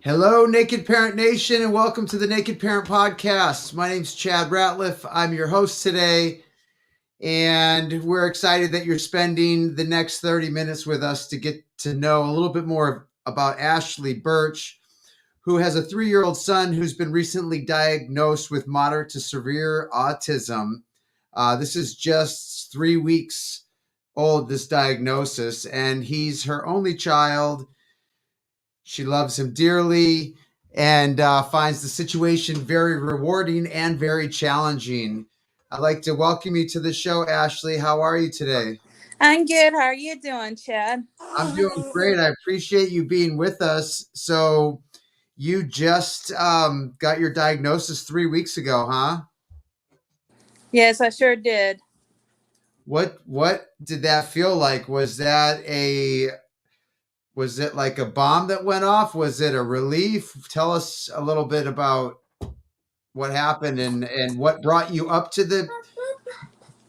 Hello, Naked Parent Nation, and welcome to the Naked Parent Podcast. My name's Chad Ratliff. I'm your host today, and we're excited that you're spending the next 30 minutes with us to get to know a little bit more about Ashley Burch, who has a 3-year-old son who's been recently diagnosed with moderate to severe autism. This is just 3 weeks old, this diagnosis, and he's her only child. She loves him dearly and finds the situation very rewarding and very challenging. I'd like to welcome you to the show, Ashley. How are you today? I'm good. How are you doing, Chad? I'm doing great. I appreciate you being with us. So, you just got your diagnosis 3 weeks ago, huh? Yes, I sure did. What did that feel like? Was it like a bomb that went off? Was it a relief? Tell us a little bit about what happened and what brought you up to the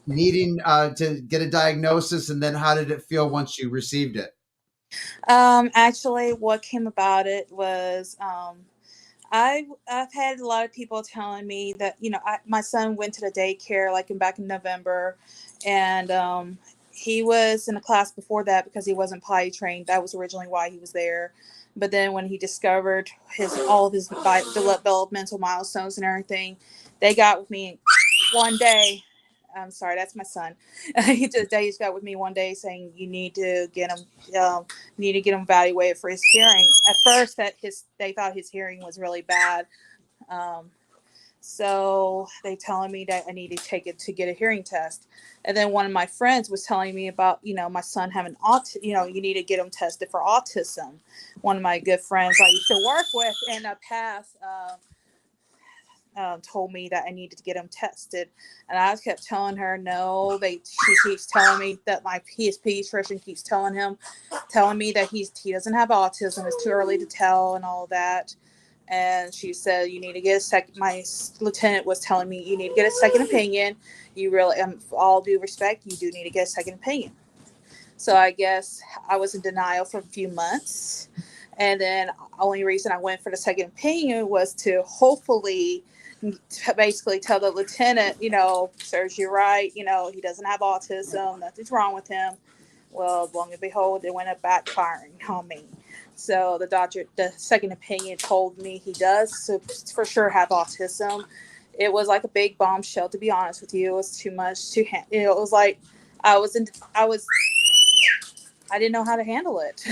needing to get a diagnosis, and then how did it feel once you received it? Actually, what came about it was I've had a lot of people telling me that my son went to the daycare back in November, and he was in a class before that because he wasn't potty trained. That was originally why he was there. But then when he discovered all of his developmental milestones and everything, they got with me one day. I'm sorry, that's my son. They just got with me one day saying you need to get him, evaluated for his hearing. At first, they thought his hearing was really bad, um, so they telling me that I need to take it to get a hearing test. And then one of my friends was telling me about my son having you need to get him tested for autism. One of my good friends I used to work with in the past. Told me that I needed to get him tested, and I kept telling her no. She keeps telling me that his pediatrician keeps telling me that he doesn't have autism. It's too early to tell and all that. And she said you need to get a second. My lieutenant was telling me you need to get a second opinion. You really, all due respect, you do need to get a second opinion. So I guess I was in denial for a few months, and then the only reason I went for the second opinion was to hopefully basically tell the lieutenant, sirs, you're right, he doesn't have autism, nothing's wrong with him. Well, long and behold, it went up backfiring on me. So the second opinion told me he does for sure have autism. It was like a big bombshell, to be honest with you. It was too much it was like I was in, I didn't know how to handle it.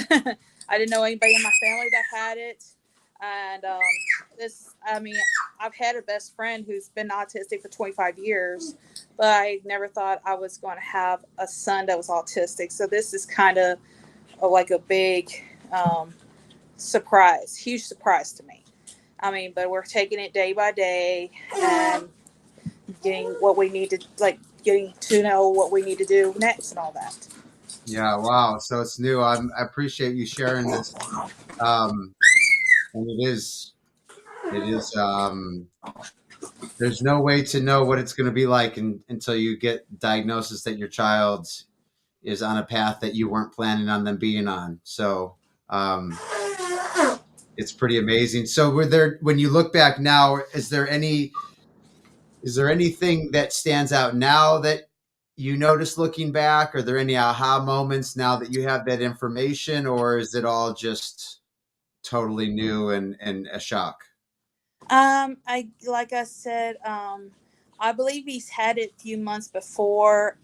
I didn't know anybody in my family that had it. And I've had a best friend who's been autistic for 25 years, but I never thought I was going to have a son that was autistic. So this is kind of like a big surprise, huge surprise to me. But we're taking it day by day and getting what we need to, getting to know what we need to do next and all that. Yeah, wow. So it's new. I appreciate you sharing this. And it is. There's no way to know what it's going to be like until you get diagnosis that your child is on a path that you weren't planning on them being on. So um, it's pretty amazing. So when you look back now, is there anything that stands out now that you notice looking back? Are there any aha moments now that you have that information, or is it all just totally new and a shock? I like I said, I believe he's had it a few months before,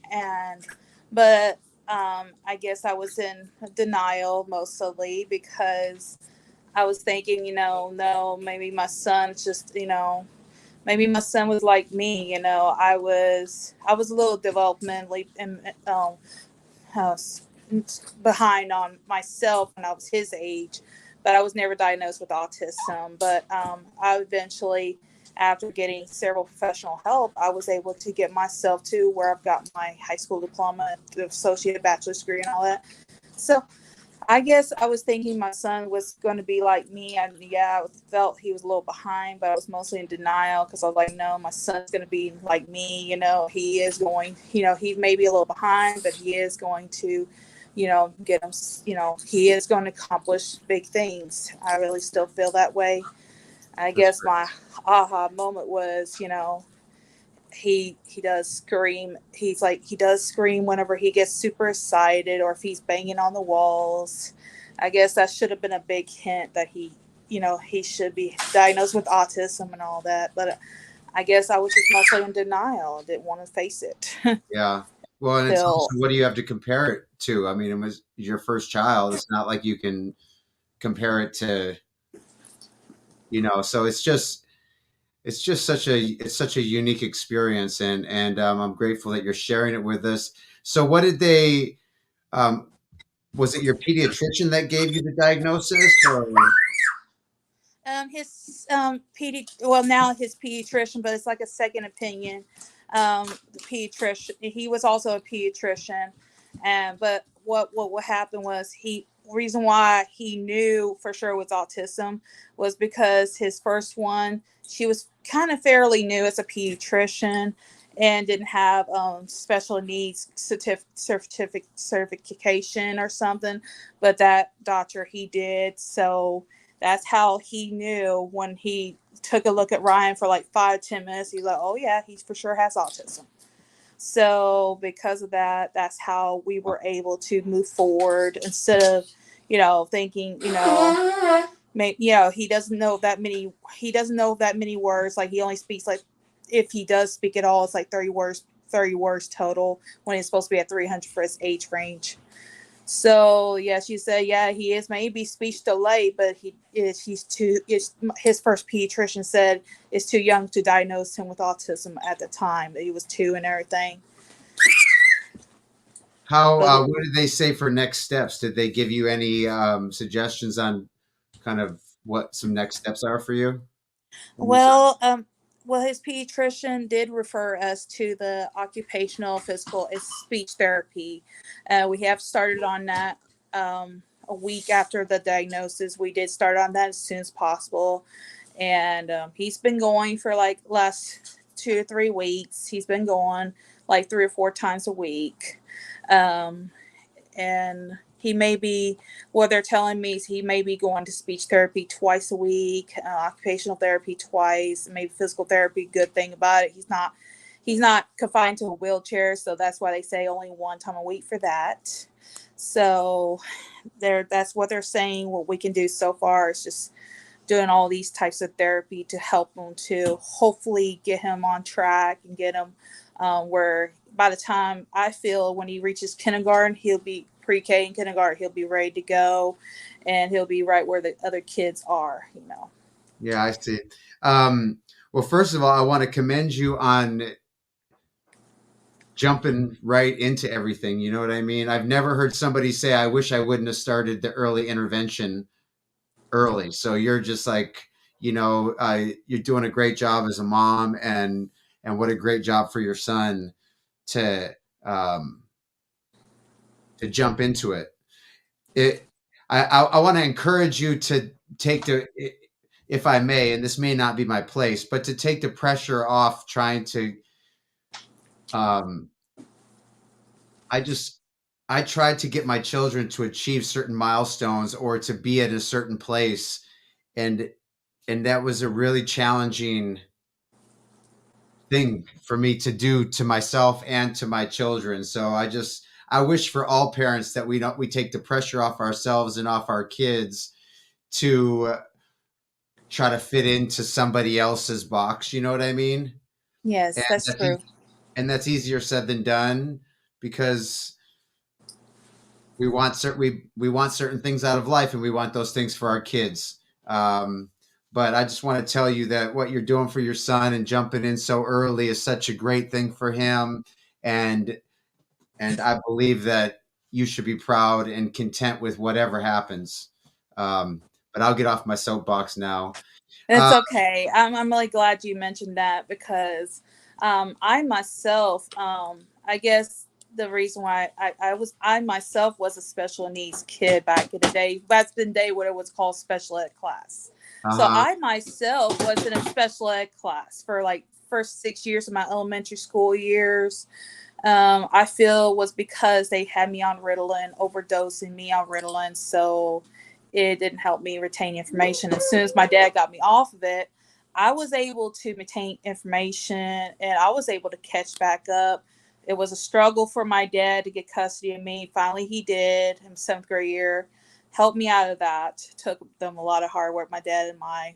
but I guess I was in denial mostly because I was thinking, no, maybe my son's just, maybe my son was like me, I was a little developmentally uh, behind on myself when I was his age, but I was never diagnosed with autism. But I eventually, after getting several professional help, I was able to get myself to where I've got my high school diploma, the associate bachelor's degree, and all that. So I guess I was thinking my son was going to be like me. And yeah, I felt he was a little behind, but I was mostly in denial because I was like, no, my son's going to be like me. He is going, he may be a little behind, but he is going to get him, he is going to accomplish big things. I really still feel that way. I That's guess my aha moment was, he does scream. He does scream whenever he gets super excited or if he's banging on the walls. I guess that should have been a big hint that he should be diagnosed with autism and all that. But I guess I was just mostly in denial and didn't want to face it. Yeah. Well, and it's Till also, what do you have to compare it to? I mean, it was your first child. It's not like you can compare it to, so it's just such a unique experience, and I'm grateful that you're sharing it with us. So what did they, um, was it your pediatrician that gave you the diagnosis, or? his well, now his pediatrician, but it's like a second opinion. The pediatrician, he was also a pediatrician, and but what happened was reason why he knew for sure with autism was because his first one, she was kind of fairly new as a pediatrician and didn't have special needs certification or something, but that doctor he did. So that's how he knew when he took a look at Ryan for like 5-10 minutes. He's like, oh yeah, he for sure has autism. So because of that, that's how we were able to move forward instead of, thinking, he doesn't know that many. He doesn't know that many words. Like he only speaks like, if he does speak at all, it's like 30 words total when he's supposed to be at 300 for his age range. So yeah, she said, yeah, he is maybe speech delayed, but his first pediatrician said it's too young to diagnose him with autism at the time that he was 2 and everything. What did they say for next steps? Did they give you any suggestions on kind of what some next steps are for you? Well, his pediatrician did refer us to the occupational physical speech therapy. We have started on that a week after the diagnosis. We did start on that as soon as possible. And he's been going for like last 2 or 3 weeks. He's been going like 3 or 4 times a week. And he may be, what they're telling me is he may be going to speech therapy twice a week, occupational therapy twice, maybe physical therapy. Good thing about it, he's not confined to a wheelchair, so that's why they say only 1 time a week for that. So that's what they're saying. What we can do so far is just doing all these types of therapy to help him to hopefully get him on track and get him where by the time I feel when he reaches kindergarten, he'll be pre-K and kindergarten, he'll be ready to go and he'll be right where the other kids are. Yeah, I see. Well, first of all, I want to commend you on jumping right into everything. You know what I mean? I've never heard somebody say, I wish I wouldn't have started the early intervention early. So you're just like, you're doing a great job as a mom, and what a great job for your son to jump into it. I want to encourage you to take if I may, and this may not be my place, but to take the pressure off trying to, I tried to get my children to achieve certain milestones or to be at a certain place. And that was a really challenging thing for me to do to myself and to my children. So I wish for all parents that we take the pressure off ourselves and off our kids to try to fit into somebody else's box. You know what I mean? Yes, And that's that's true. and that's easier said than done, because we want certain things out of life, and we want those things for our kids. But I just want to tell you that what you're doing for your son and jumping in so early is such a great thing for him. And I believe that you should be proud and content with whatever happens. But I'll get off my soapbox now. It's okay. I'm really glad you mentioned that because I myself, I guess the reason why I myself was a special needs kid back in the day. Back in the day when it was called special ed class. So Uh-huh. I myself was in a special ed class for like first 6 years of my elementary school years. I feel was because they had me on Ritalin, overdosing me on Ritalin, so it didn't help me retain information. As soon as my dad got me off of it, I was able to retain information and I was able to catch back up. It was a struggle for my dad to get custody of me. Finally, he did in seventh grade year. Helped me out of that. Took them a lot of hard work. My dad and my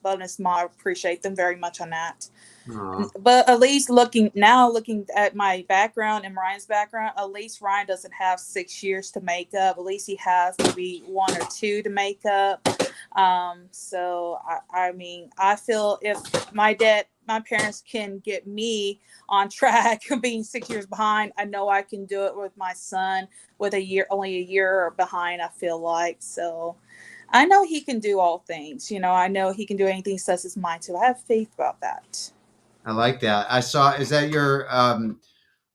bonus mom, I appreciate them very much on that. Aw. But at least looking at my background and Ryan's background, at least Ryan doesn't have 6 years to make up. At least he has maybe 1 or 2 to make up. So I mean, I feel if my parents can get me on track of being 6 years behind, I know I can do it with my son with only a year behind, I feel like. So I know he can do all things. I know he can do anything he sets his mind to. I have faith about that. I like that. I saw, is that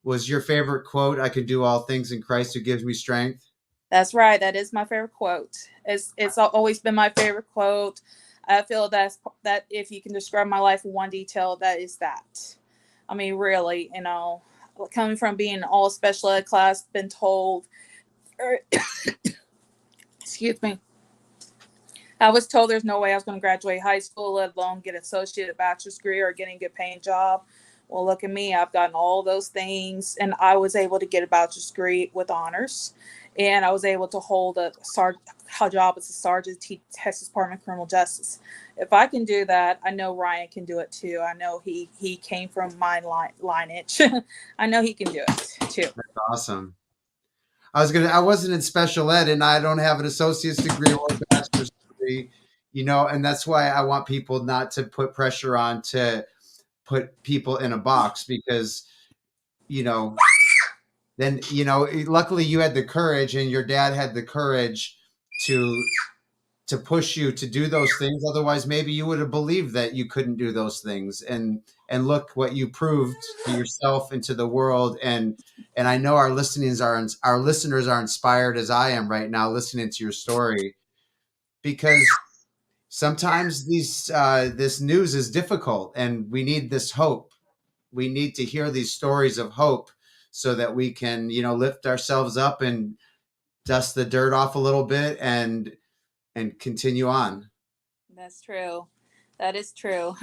was your favorite quote? I can do all things in Christ who gives me strength. That's right. That is my favorite quote. It's always been my favorite quote. I feel that if you can describe my life in one detail, that is that. I mean, really, coming from being all special ed class, been told, excuse me, I was told there's no way I was going to graduate high school, let alone get an associate, bachelor's degree, or getting a good paying job. Well, look at me. I've gotten all those things, and I was able to get a bachelor's degree with honors, and I was able to hold a job as a sergeant at Texas Department of Criminal Justice. If I can do that, I know Ryan can do it too. I know he came from my lineage. I know he can do it too. That's awesome. I wasn't in special ed, and I don't have an associate's degree or a bachelor's degree, and that's why I want people not to put pressure on to put people in a box, because, then, luckily you had the courage, and your dad had the courage to push you to do those things. Otherwise, maybe you would have believed that you couldn't do those things. And look what you proved to yourself and to the world. And I know our listeners are inspired, as I am right now listening to your story, because sometimes this news is difficult, and we need this hope. We need to hear these stories of hope so that we can, lift ourselves up and dust the dirt off a little bit and continue on. That's true. That is true.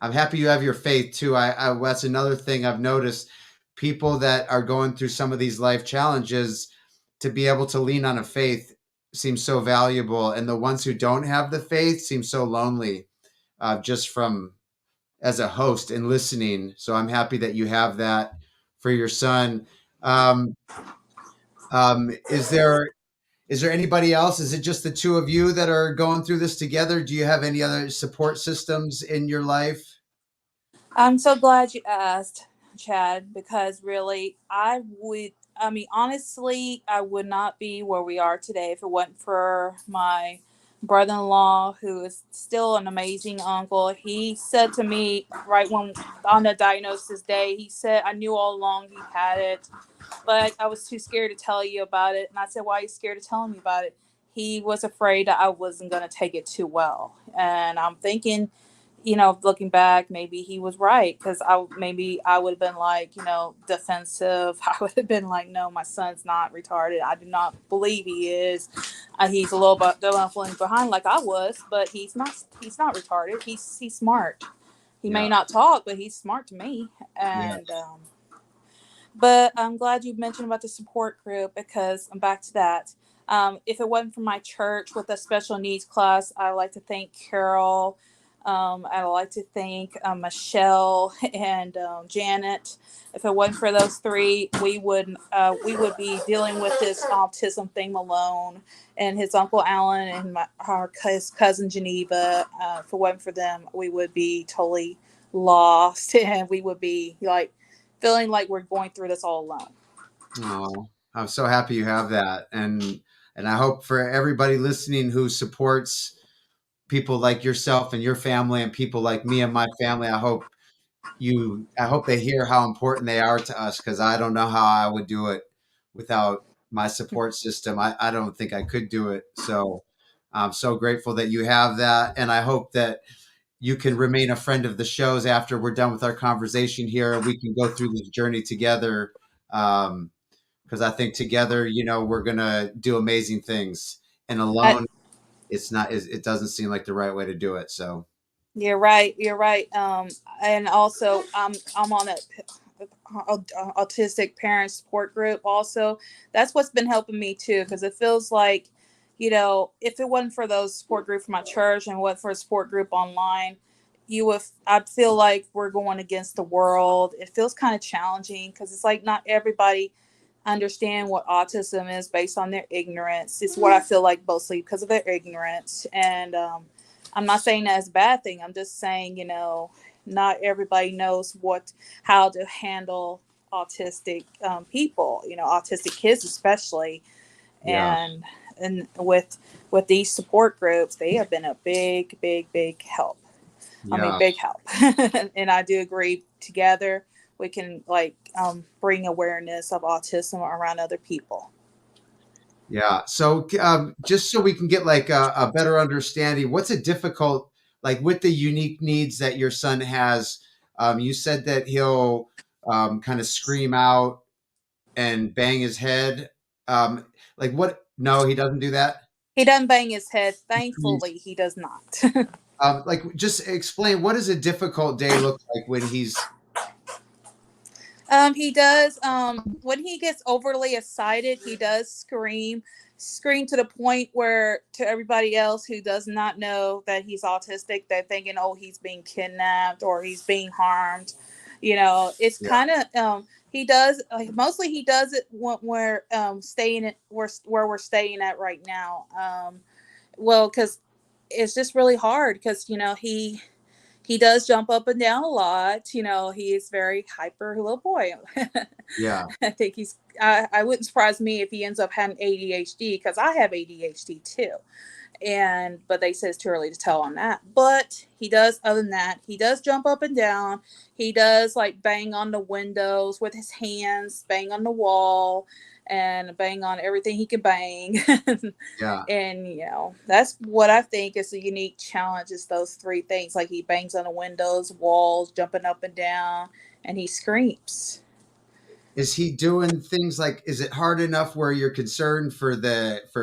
I'm happy you have your faith too. That's another thing I've noticed. People that are going through some of these life challenges, to be able to lean on a faith seems so valuable. And the ones who don't have the faith seem so lonely, just from as a host and listening. So I'm happy that you have that for your son. Is there anybody else? Is it just the two of you that are going through this together? Do you have any other support systems in your life? I'm so glad you asked, Chad, because really, honestly, I would not be where we are today if it wasn't for my brother-in-law, who is still an amazing uncle. He said to me right when on the diagnosis day, he said, I knew all along he had it, but I was too scared to tell you about it. And I said, why are you scared of telling me about it? He was afraid that I wasn't going to take it too well. And I'm thinking, looking back, maybe he was right, because I would have been like, defensive. I would have been like, no, my son's not retarded. I do not believe he is. He's a little bit definitely behind, like I was, but he's not. He's not retarded. He's smart. He may not talk, but he's smart to me. And but I'm glad you mentioned about the support group, because I'm back to that. If it wasn't for my church with a special needs class, I like to thank Carol. I'd like to thank Michelle and Janet. If it wasn't for those three, we would be dealing with this autism thing alone. And his uncle Alan and his cousin Geneva. If it wasn't for them, we would be totally lost, and we would be like feeling like we're going through this all alone. Oh, I'm so happy you have that, and I hope for everybody listening who supports people like yourself and your family, and people like me and my family. I hope they hear how important they are to us, because I don't know how I would do it without my support system. I don't think I could do it. So I'm so grateful that you have that, and I hope that you can remain a friend of the shows after we're done with our conversation here, and we can go through this journey together. Because I think together, we're gonna do amazing things, and I, alone, it doesn't seem like the right way to do it. So you're right. You're right. And also, I'm on a autistic parent support group. Also, that's what's been helping me too, because it feels like, if it wasn't for those support group for my church and what for a support group online, I feel like we're going against the world. It feels kind of challenging because it's like not everybody understand what autism is based on their ignorance. It's what I feel like mostly because of their ignorance. And I'm not saying that's a bad thing. I'm just saying, not everybody knows how to handle autistic people, autistic kids especially. yeah, And with these support groups, they have been a big, big, big help. I mean, yeah, big help. And I do agree. Together, we can bring awareness of autism around other people. yeah. So just so we can get like a better understanding, what's a difficult like with the unique needs that your son has? You said that he'll kind of scream out and bang his head. Like what? No, he doesn't do that. He doesn't bang his head. Thankfully, he does not. Like, just explain what does a difficult day look like when he's. He does. When he gets overly excited, he does scream to the point where to everybody else who does not know that he's autistic, they're thinking, "Oh, he's being kidnapped or he's being harmed." It's Yeah, kind of he does mostly he does it when we're staying at where we're staying at right now. Well, because it's just really hard because he does jump up and down a lot. He is very hyper little boy. yeah. I think I wouldn't surprise me if he ends up having ADHD because I have ADHD too. But they say it's too early to tell on that. But he does, other than that, he does jump up and down. He does like bang on the windows with his hands, bang on the wall, and bang on everything he can bang. Yeah. And that's what I think is a unique challenge is those three things. Like he bangs on the windows, walls, jumping up and down, and he screams. Is he doing things like? Is it hard enough where you're concerned for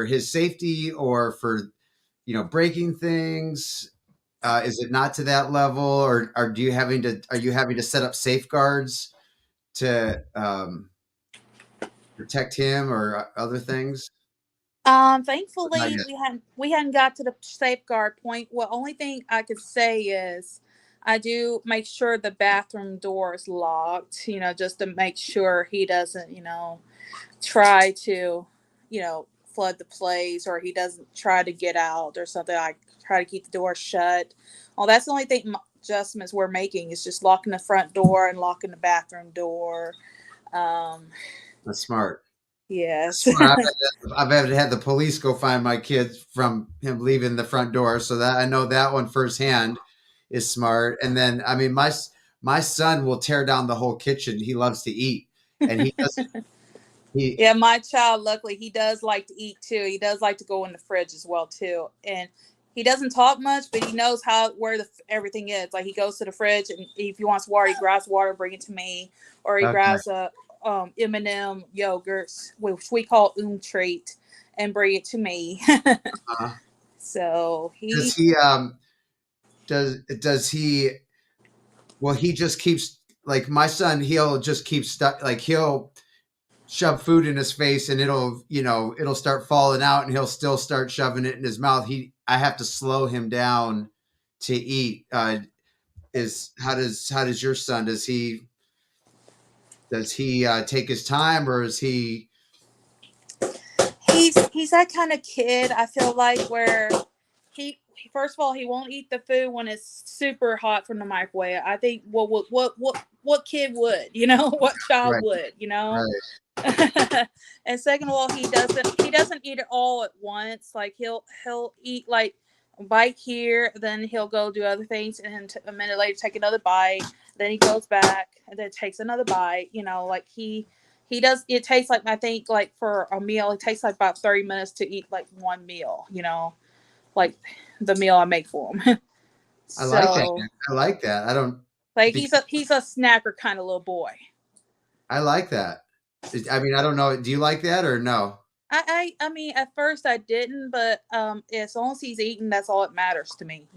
his safety or for breaking things? Is it not to that level, or are you having to set up safeguards to protect him or other things? Not Thankfully yet. we hadn't got to the safeguard point. Well, only thing I could say is I do make sure the bathroom door is locked, just to make sure he doesn't, try to, flood the place or he doesn't try to get out or something. I try to keep the door shut. Well, that's the only thing adjustments we're making is just locking the front door and locking the bathroom door. Um, That's smart. yes. Smart. I've had the police go find my kids from him leaving the front door, so that I know that one firsthand is smart. And then, I mean, my son will tear down the whole kitchen. He loves to eat, and he doesn't. He Yeah, my child, luckily, he does like to eat too. He does like to go in the fridge as well too, and he doesn't talk much, but he knows where everything is. Like he goes to the fridge, and if he wants water, he grabs water, bring it to me, or he okay. grabs a M&M yogurts, which we call treat, and bring it to me. Uh, So does he he does he? Well, he just keeps like my son. He'll just keep stuck. Like he'll shove food in his face and it'll start falling out and he'll still start shoving it in his mouth. I have to slow him down to eat. Is how does your son, does he take his time, or is he? he's that kind of kid. I feel like where he first of all he won't eat the food when it's super hot from the microwave. I think what kid would what child Right, would right. and second of all he doesn't eat it all at once. Like he'll eat like a bite here, then he'll go do other things, and then a minute later take another bite, then he goes back and then takes another bite. Like he does. It takes like I think like for a meal it takes like about 30 minutes to eat like one meal, like the meal I make for him. I like that. So I like that. I don't like because he's a snacker kind of little boy. I like that. I mean, I don't know. Do you like that or no? I mean, at first I didn't, but as long as he's eating, that's all that matters to me.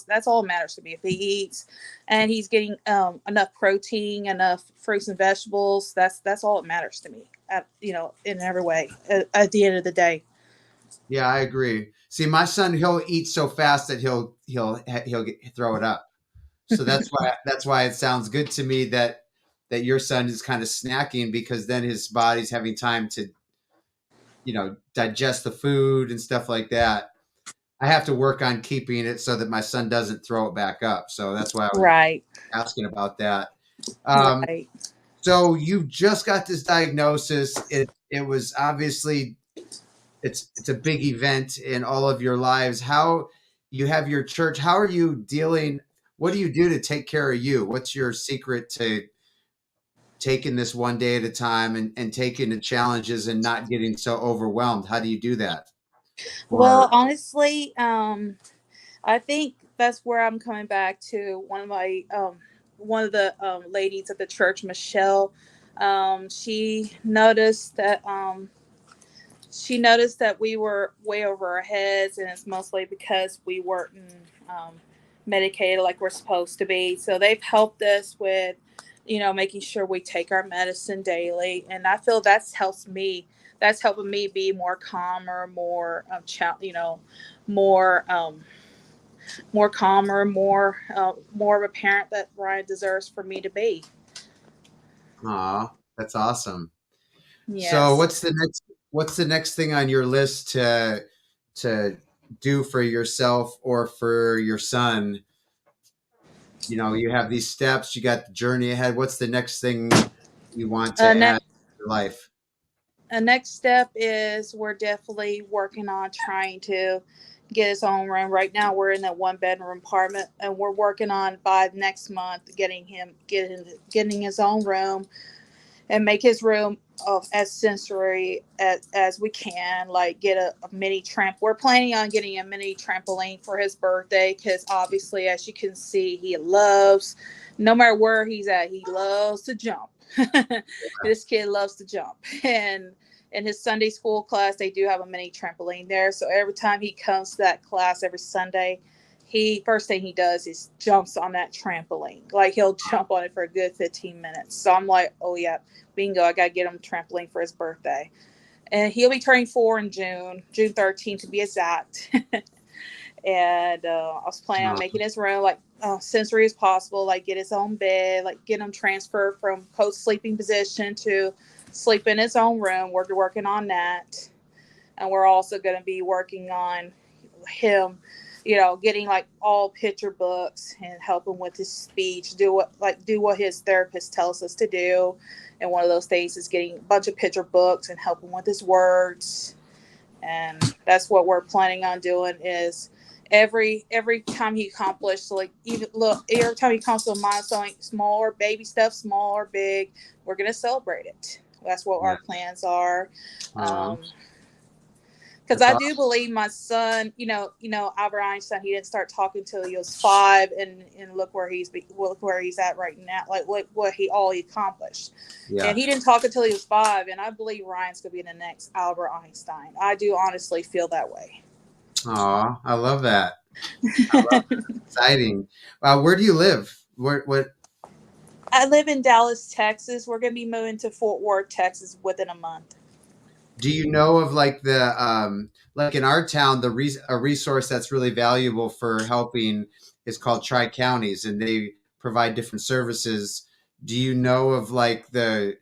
That's all that matters to me. If he eats and he's getting enough protein, enough fruits and vegetables, that's all that matters to me. In every way. At the end of the day. Yeah, I agree. See, my son, he'll eat so fast that throw it up. So that's why it sounds good to me that your son is kind of snacking, because then his body's having time to, digest the food and stuff like that. I have to work on keeping it so that my son doesn't throw it back up. So that's why I was Right. asking about that. Um, Right. so you just got this diagnosis. It was obviously it's a big event in all of your lives. How you have your church? How are you dealing? What do you do to take care of you? What's your secret to taking this one day at a time and taking the challenges and not getting so overwhelmed? How do you do that? Well, Or honestly, I think that's where I'm coming back to one of the ladies at the church, Michelle. She noticed that we were way over our heads, and it's mostly because we weren't um, medicated like we're supposed to be. So they've helped us with, making sure we take our medicine daily, and I feel that's helps me. That's helping me be more calmer, more more more calmer, more of a parent that Ryan deserves for me to be. aw, that's awesome. So Yes. what's the next thing on your list to do for yourself or for your son? You have these steps, you got the journey ahead. What's the next thing you want to add Next, to your life? a next step is we're definitely working on trying to get his own room. Right now, we're in that one bedroom apartment, and we're working on by next month getting his own room and make his room as sensory as we can. Like get a mini tramp. We're planning on getting a mini trampoline for his birthday because obviously, as you can see, he loves. No matter where he's at, he loves to jump. This kid loves to jump, and in his Sunday school class, they do have a mini trampoline there. So every time he comes to that class every Sunday, he first thing he does is jumps on that trampoline. Like he'll jump on it for a good 15 minutes. So I'm like, oh yeah, bingo, I gotta get him a trampoline for his birthday. And he'll be turning 4 in June 13th to be exact. And I was planning on Oh, making his room like sensory as possible, like get his own bed, like get him transferred from co-sleeping position to sleep in his own room. We're working on that. And we're also going to be working on him, getting like all picture books and helping with his speech, do what his therapist tells us to do. And one of those things is getting a bunch of picture books and helping with his words. And that's what we're planning on doing is every time he accomplished, like even look, every time he comes to a milestone, small or baby stuff, small or big, we're gonna celebrate it. That's what yeah. our plans are. Oh, Because that's I do awesome. believe my son, Albert Einstein, he didn't start talking until he was 5, and look where he's at right now, like what he accomplished, and Yeah. he didn't talk until he was 5, and I believe Ryan's gonna be the next Albert Einstein. I do honestly feel that way. Oh, I love that. I love it. Exciting. Where do you live? What I live in Dallas, Texas. We're gonna be moving to Fort Worth, Texas, within a month. do you know of, like the like in our town, a resource that's really valuable for helping is called Tri Counties, and they provide different services. Do you know of like the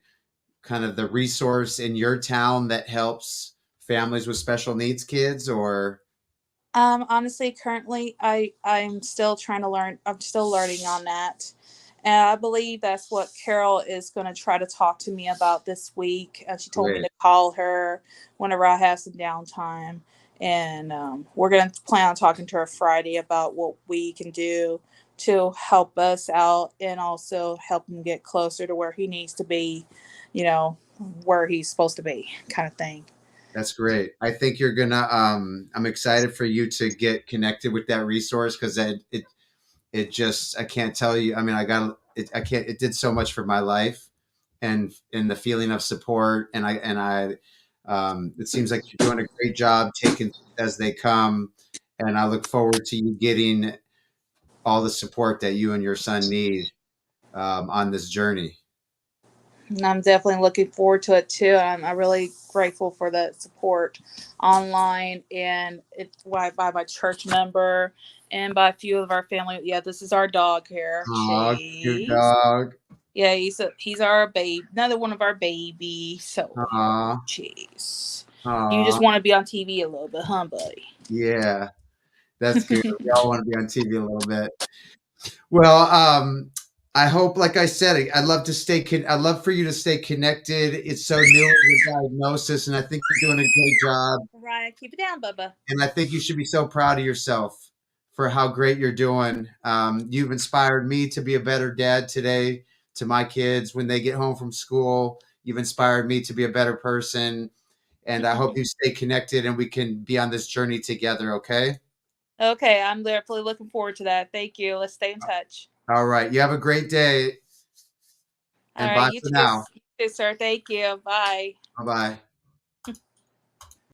kind of the resource in your town that helps families with special needs kids? Or Honestly, currently, I'm still trying to learn. I'm still learning on that, and I believe that's what Carol is going to try to talk to me about this week. She told me great. to call her whenever I have some downtime, and we're going to plan on talking to her Friday about what we can do to help us out and also help him get closer to where he needs to be, you know, where he's supposed to be, kind of thing. That's great. I think you're gonna. I'm excited for you to get connected with that resource, because it just, I can't tell you. I mean, I got it. I can't. It did so much for my life, and the feeling of support. And I it seems like you're doing a great job taking as they come. And I look forward to you getting all the support that you and your son need on this journey. And I'm definitely looking forward to it too. I'm really grateful for the support online and it's by my church member and by a few of our family. Yeah, this is our dog here, Aw, cute Chase. dog. Yeah, he's our babe, another one of our babies. So yeah, Aw, Chase, you just aw. want to be on TV a little bit, huh, buddy? Yeah, that's good. We all want to be on TV a little bit. Well, I hope, like I said, I'd love to I'd love for you to stay connected. It's so new with your diagnosis, and I think you're doing a great job. Right, keep it down, Bubba. And I think you should be so proud of yourself for how great you're doing. You've inspired me to be a better dad today to my kids when they get home from school. You've inspired me to be a better person. And I hope you stay connected and we can be on this journey together. Okay. Okay, I'm definitely looking forward to that. Thank you. Let's stay in touch. All right. You have a great day All and right, bye for now. you too, sir. Thank you. Bye. Bye bye.